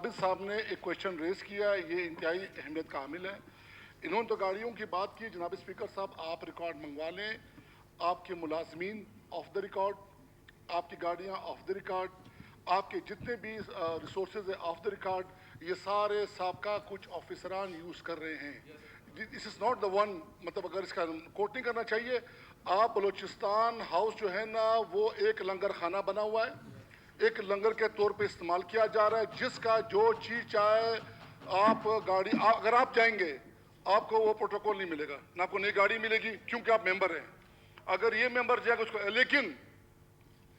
आबिद साहब ने एक क्वेश्चन रेज किया, ये इंतहाई अहमियत का हामिल है। इन्होंने तो गाड़ियों की बात की। जनाब स्पीकर साहब, आप रिकॉर्ड मंगवा लें, आपके मुलाजमीन ऑफ द रिकॉर्ड, आपकी गाड़ियाँ ऑफ द रिकॉर्ड, आपके जितने भी रिसोर्सेज है ऑफ द रिकॉर्ड, ये सारे साबका कुछ ऑफिसरान यूज़ कर रहे हैं। This is not the one, मतलब अगर इसका कोट नहीं करना चाहिए। आप बलूचिस्तान हाउस जो है ना, वो एक लंगर खाना बना हुआ है, एक लंगर के तौर पे इस्तेमाल किया जा रहा है, जिसका जो चीज़ चाहे आप गाड़ी अगर आप जाएंगे आपको वो प्रोटोकॉल नहीं मिलेगा, ना आपको नई गाड़ी मिलेगी, क्योंकि आप मेंबर हैं। अगर ये मेंबर जाएगा उसको, लेकिन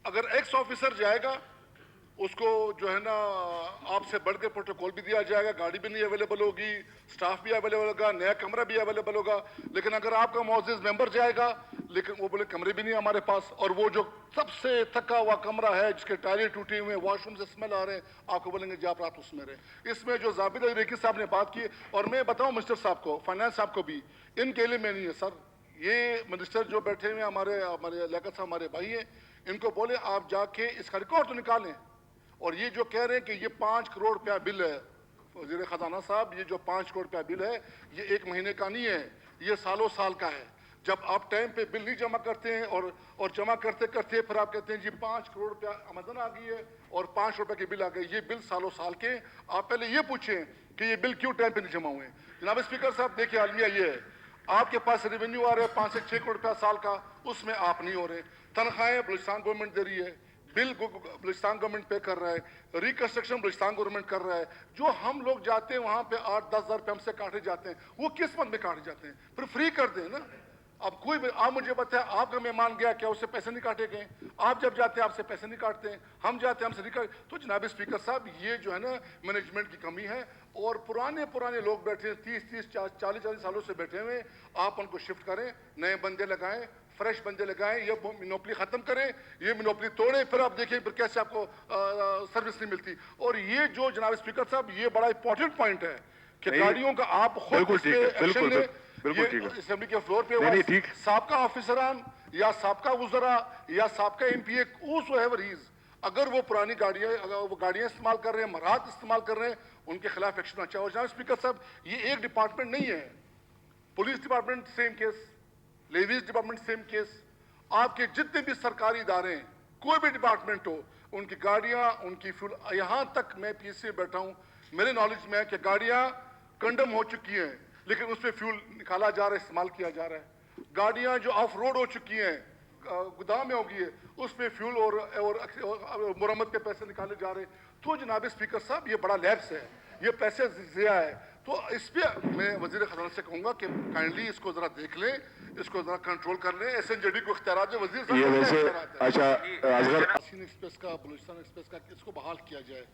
अगर एक्स ऑफिसर जाएगा उसको जो है ना आपसे बढ़ के प्रोटोकॉल भी दिया जाएगा, गाड़ी भी नहीं अवेलेबल होगी, स्टाफ भी अवेलेबल होगा, नया कमरा भी अवेलेबल होगा। लेकिन अगर आपका मुअज़्ज़िज़ मेंबर जाएगा, लेकिन वो बोले कमरे भी नहीं हमारे पास, और वो जो सबसे थका हुआ कमरा है जिसके टायलें टूटे हुए, वॉशरूम से स्मेल आ रहे हैं, आपको बोलेंगे जी आप रात उसमें रहे। इसमें जो जाबिद रेकी साहब ने बात की, और मैं बताऊँ मिनिस्टर साहब को, फाइनेंस साहब को भी, इनके लिए में नहीं है सर। ये मिनिस्टर जो बैठे हुए हमारे लियाकत साहब हमारे भाई हैं, इनको बोले आप जाके इसका रिकॉर्ड तो निकालें। और ये जो कह रहे हैं कि ये 5 करोड़ रुपया बिल है, वज़ीर ख़जाना साहब, ये जो 5 करोड़ रुपया बिल है, ये 1 महीने का नहीं है, ये सालों साल का है। जब आप टाइम पे बिल नहीं जमा करते हैं और जमा करते करते फिर आप कहते हैं जी 5 करोड़ रुपया आमदन आ गई है और 5 रुपये की बिल आ गई, ये बिल सालों साल के। आप पहले ये पूछें कि ये बिल क्यों टाइम पे नहीं जमा हुए। जनाब स्पीकर साहब, देखिए आलमिया ये है, आपके पास रेवेन्यू आ रहा है 5 से 6 करोड़ रुपया साल का, उसमें आप नहीं हो रहे। तनख्वाहें बलूचिस्तान गवर्नमेंट दे रही है, बिल बलूचिस्तान गवर्नमेंट पे कर रहा है, रिकंस्ट्रक्शन बलूचिस्तान गवर्नमेंट कर रहा है। जो हम लोग जाते हैं वहाँ पे 8-10 हज़ार रुपये हमसे काटे जाते हैं, वो किस मद में काटे जाते हैं, फिर फ्री कर दें ना। अब कोई भी आप मुझे बताए, आपका मेहमान गया, क्या उससे पैसे नहीं काटे गए? आप जब जाते हैं आपसे पैसे नहीं काटते हैं, हम जाते हैं हमसे नहीं काटते। तो जनाब स्पीकर साहब, ये जो है ना मैनेजमेंट की कमी है, और पुराने लोग बैठे हैं 30-30 40-40 सालों से बैठे हुए, आप उनको शिफ्ट करें, नए बंदे लगाएं, फ्रेश बंदे लगाएं, ये मोनोपली खत्म करें, ये मोनोपली तोड़ें, फिर आप देखिए फिर कैसे आपको सर्विस नहीं मिलती। और ये जो जनाब स्पीकर साहब, ये बड़ा इंपॉर्टेंट पॉइंट है कि गाड़ियों का आप खुद इस पे एक्शन लें। ये असेंबली के फ्लोर पे साबका ऑफिसरान या साबका वुज़रा या साबका एमपीए, अगर वो पुरानी गाड़ियाँ, अगर वो गाड़ियाँ इस्तेमाल कर रहे हैं, मराहत इस्तेमाल कर रहे हैं, उनके खिलाफ एक्शन अच्छा हो। जनाब स्पीकर साहब, ये एक डिपार्टमेंट नहीं है, police department same case, levies department same case, आपके जितने भी सरकारी इदारे हैं, कोई भी डिपार्टमेंट हो, उनकी गाड़ियाँ, उनकी फ्यूल, यहाँ तक मैं पीएससी में बैठा हूँ, मेरे नॉलेज में है कि गाड़ियाँ कंडम हो चुकी हैं, लेकिन उसमें फ्यूल निकाला जा रहा है, इस्तेमाल किया जा रहा है। गाड़ियाँ जो ऑफ रोड हो चुकी हैं, गोदाम में होगी है, उसमें फ्यूल और मुरम्मत के पैसे निकाले जा रहे हैं। तो जनाब स्पीकर साहब, ये बड़ा लैप्स है, ये पैसे ज़िया है। तो इस पर मैं वज़ीर ख़जाना से कहूँगा कि काइंडली इसको ज़रा देख लें, इसको ज़रा कंट्रोल कर लें। SNJD को इख्तियारात है, वज़ीर साहब को इख्तियारात है। अच्छा, यासीन एक्सप्रेस का, बलूचिस्तान एक्सप्रेस का, इसको बहाल किया जाए।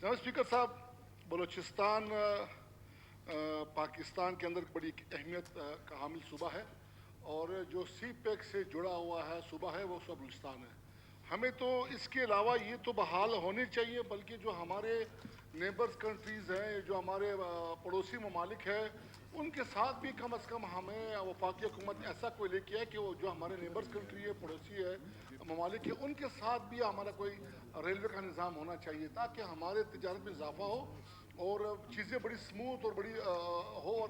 जनाब स्पीकर साहब, बलूचिस्तान पाकिस्तान के अंदर बड़ी अहमियत का हामिल सूबा है, और जो CPEC से जुड़ा हुआ है सूबा है, वो सब बलूचिस्तान है। हमें तो इसके अलावा ये तो बहाल होनी चाहिए, बल्कि जो हमारे नेबर्स कंट्रीज़ हैं, जो हमारे पड़ोसी ममालिक हैं, उनके साथ भी कम अज़ कम हमें वफाकी हुकूमत ऐसा कोई लेके आए कि वो जो हमारे नेबर्स कंट्री है, पड़ोसी है, ममालिक है, उनके साथ भी हमारा कोई रेलवे का निज़ाम होना चाहिए, ताकि हमारे तिजारत में इजाफा हो और चीज़ें बड़ी स्मूथ और बड़ी हो, और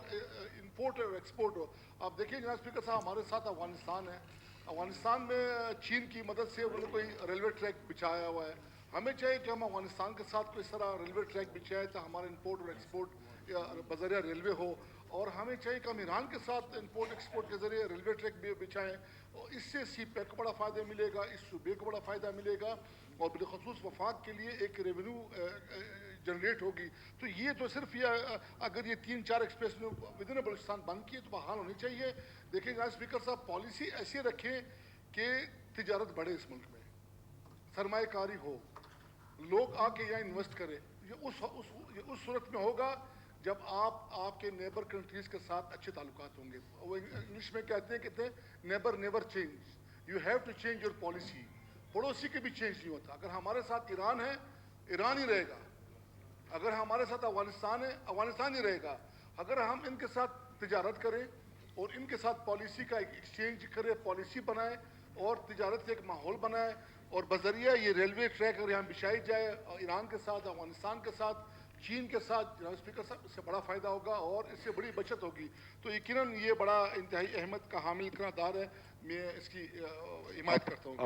इंपोर्ट और एक्सपोर्ट हो। आप देखिए जनाब स्पीकर साहब, हमारे साथ अफ़गानिस्तान है, अफ़गानिस्तान में चीन की मदद से उन्होंने कोई रेलवे ट्रैक बिछाया हुआ है। हमें चाहिए कि हम अफ़गानिस्तान के साथ कोई इस तरह रेलवे ट्रैक बिछाए तो हमारा इंपोर्ट और एक्सपोर्ट बज़रिया रेलवे हो, और हमें चाहिए कि हम ईरान के साथ इंपोर्ट एक्सपोर्ट के ज़रिए रेलवे ट्रैक भी बिछाएँ, और इससे CPEC को बड़ा फ़ायदा मिलेगा, इस सूबे को बड़ा फ़ायदा मिलेगा, और बिलखसूस वफाक के लिए एक रेवेन्यू जनरेट होगी। तो ये तो सिर्फ ये अगर ये 3-4 एक्सप्रेस विदिन बलूचिस्तान बंद किए तो बहाल होनी चाहिए। देखिए जनाब स्पीकर साहब, पॉलिसी ऐसी रखें कि तिजारत बढ़े इस मुल्क में, सरमाएकारी हो, लोग आके यहाँ इन्वेस्ट करें। ये उस सूरत में होगा जब आपके नेबर कंट्रीज़ के साथ अच्छे ताल्लुकात होंगे। वो इंग्लिश में कहते हैं neighbour never change, you have to change your policy. पड़ोसी के भी चेंज नहीं होता। अगर हमारे साथ ईरान है, ईरान ही रहेगा। अगर हमारे साथ अफ़गानिस्तान है, अफ़गानिस्तान ही रहेगा। अगर हम इनके साथ तिजारत करें और इनके साथ पॉलिसी का एक्सचेंज करें, पॉलिसी बनाएं और तिजारत का एक माहौल बनाएं, और बज़रिया ये रेलवे ट्रैक अगर यहाँ बिछाई जाए ईरान के साथ, अफ़गानिस्तान के साथ, چین کے ساتھ جناب اسپیکر صاحب اس سے بڑا فائدہ ہوگا اور اس سے بڑی بچت ہوگی. تو یقیناً یہ بڑا انتہائی اہمیت کا حامل قرار دار ہے. میں اس کی حمایت کرتا ہوں.